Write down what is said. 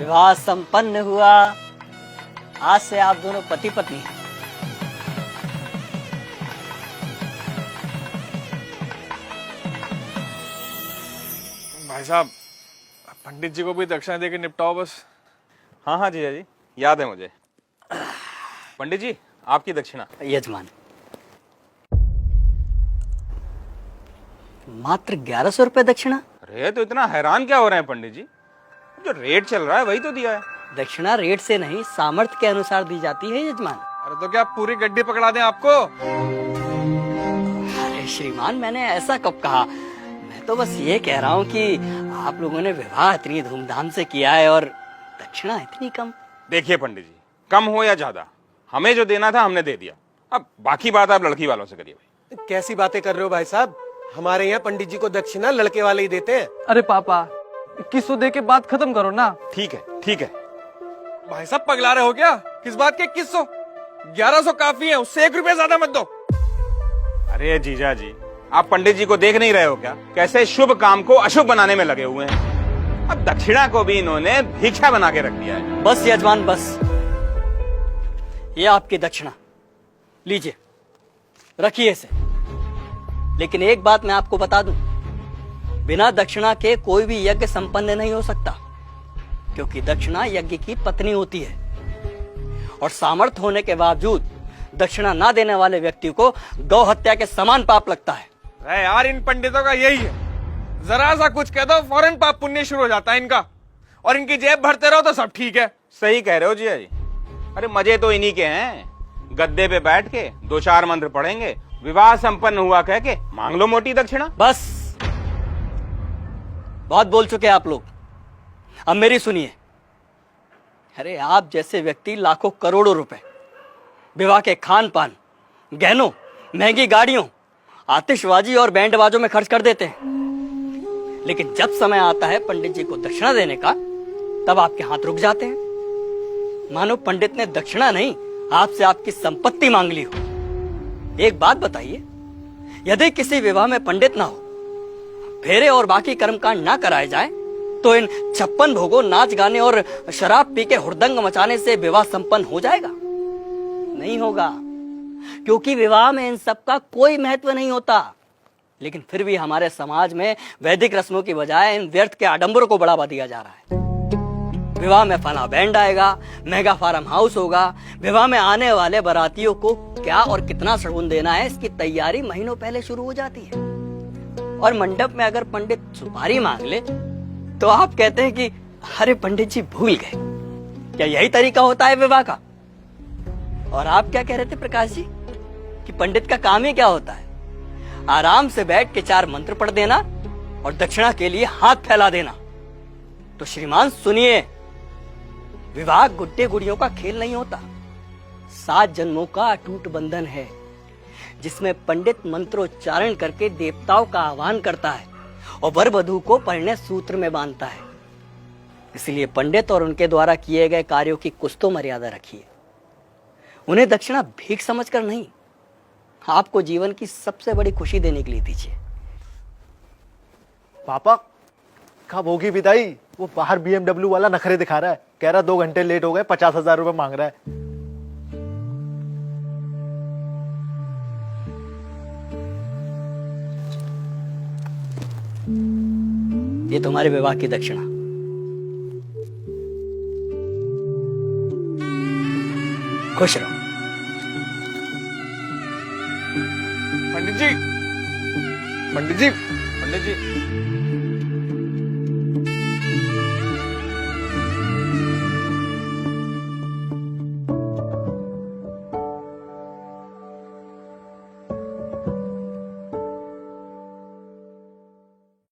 विवाह संपन्न हुआ। आज से आप दोनों पति पत्नी हैं। भाई साहब, पंडित जी को भी दक्षिणा देके निपटाओ बस। हाँ हाँ जीजा जी, याद है मुझे। पंडित जी, आपकी दक्षिणा। यजमान, मात्र 1100 रुपए दक्षिणा। अरे तो इतना हैरान क्या हो रहे हैं पंडित जी? जो रेट चल रहा है वही तो दिया है। दक्षिणा रेट से नहीं, सामर्थ्य के अनुसार दी जाती है यजमान। अरे तो क्या पूरी गड्डी पकड़ा दें आपको? अरे श्रीमान, मैंने ऐसा कब कहा? मैं तो बस ये कह रहा हूँ कि आप लोगों ने विवाह इतनी धूमधाम से किया है और दक्षिणा इतनी कम। देखिए पंडित जी, कम हो या ज्यादा, हमें जो देना था हमने दे दिया। अब बाकी बात आप लड़की वालों से करिए भाई। कैसी बातें कर रहे हो भाई साहब? हमारे यहाँ पंडित जी को दक्षिणा लड़के वाले ही देते हैं। अरे पापा, 2100 दे के बात खत्म करो ना। ठीक है ठीक है। भाई साहब पगला रहे हो क्या? किस बात के 2100? 1100 काफी है, उससे 1 रुपया ज्यादा मत दो। अरे जीजा जी, आप पंडित जी को देख नहीं रहे हो क्या? कैसे शुभ काम को अशुभ बनाने में लगे हुए हैं। अब दक्षिणा को भी इन्होंने भिक्षा बना के रख दिया है। बस यजमान बस, ये आपकी दक्षिणा लीजिए, रखिए इसे। लेकिन एक बात मैं आपको बता दूं, बिना दक्षिणा के कोई भी यज्ञ संपन्न नहीं हो सकता, क्योंकि दक्षिणा यज्ञ की पत्नी होती है और सामर्थ्य होने के बावजूद दक्षिणा ना देने वाले व्यक्ति को गौ हत्या के समान पाप लगता है। अरे यार, इन पंडितों का यही है, जरा सा कुछ कह दो फौरन पाप पुण्य शुरू हो जाता है इनका, और इनकी जेब भरते रहो तो सब ठीक है। सही कह रहे हो जीजा जी। अरे मजे तो इन्हीं के हैं, गद्दे पे बैठ के 2-4 मंत्र पढ़ेंगे, विवाह संपन्न हुआ कह के मांग लो मोटी दक्षिणा। बस, बहुत बोल चुके आप लोग, अब मेरी सुनिए। अरे आप जैसे व्यक्ति लाखों करोड़ों रुपए विवाह के खान पान, गहनों, महंगी गाड़ियों, आतिशबाजी और बैंड बाजों में खर्च कर देते हैं, लेकिन जब समय आता है पंडित जी को दक्षिणा देने का, तब आपके हाथ रुक जाते हैं, मानो पंडित ने दक्षिणा नहीं आपसे आपकी संपत्ति मांग ली हो। एक बात बताइए, यदि किसी विवाह में पंडित ना हो, फेरे और बाकी कर्मकांड ना कराए जाए, तो इन 56 भोगों, नाच गाने और शराब पी के हुड़दंग मचाने से विवाह संपन्न हो जाएगा? नहीं होगा, क्योंकि विवाह में इन सब का कोई महत्व नहीं होता। लेकिन फिर भी हमारे समाज में वैदिक रस्मों की बजाय इन व्यर्थ के आडंबरों को बढ़ावा दिया जा रहा है। विवाह में फला बैंड आएगा, मेगा फार्म हाउस होगा, विवाह में आने वाले बारातियों को क्या और कितना शगुन देना है, इसकी तैयारी महीनों पहले शुरू हो जाती है। और मंडप में अगर पंडित सुपारी मांग ले तो आप कहते हैं कि अरे पंडित जी भूल गए। क्या यही तरीका होता है विवाह का? और आप क्या कह रहे थे प्रकाश जी कि पंडित का काम ही क्या होता है? आराम से बैठ के 4 मंत्र पढ़ देना और दक्षिणा के लिए हाथ फैला देना। तो श्रीमान सुनिए, विवाह गुड्डे गुड़ियों का खेल नहीं होता, 7 जन्मों का अटूट बंधन है, जिसमें पंडित मंत्रोच्चारण करके देवताओं का आह्वान करता है और वर वधू को परिणय सूत्र में बांधता है। इसलिए पंडित और उनके द्वारा किए गए कार्यों की कुछ तो मर्यादा रखिए। उन्हें दक्षिणा भीख समझकर नहीं, आपको जीवन की सबसे बड़ी खुशी देने के लिए दीजिए। पापा, कब होगी विदाई? वो बाहर BMW वाला नखरे दिखा रहा है, कह रहा 2 घंटे लेट हो गए, 50,000 रुपए मांग रहा है। ये तुम्हारे विवाह की दक्षिणा। खुश रहो। पंडित जी, पंडित जी, पंडित जी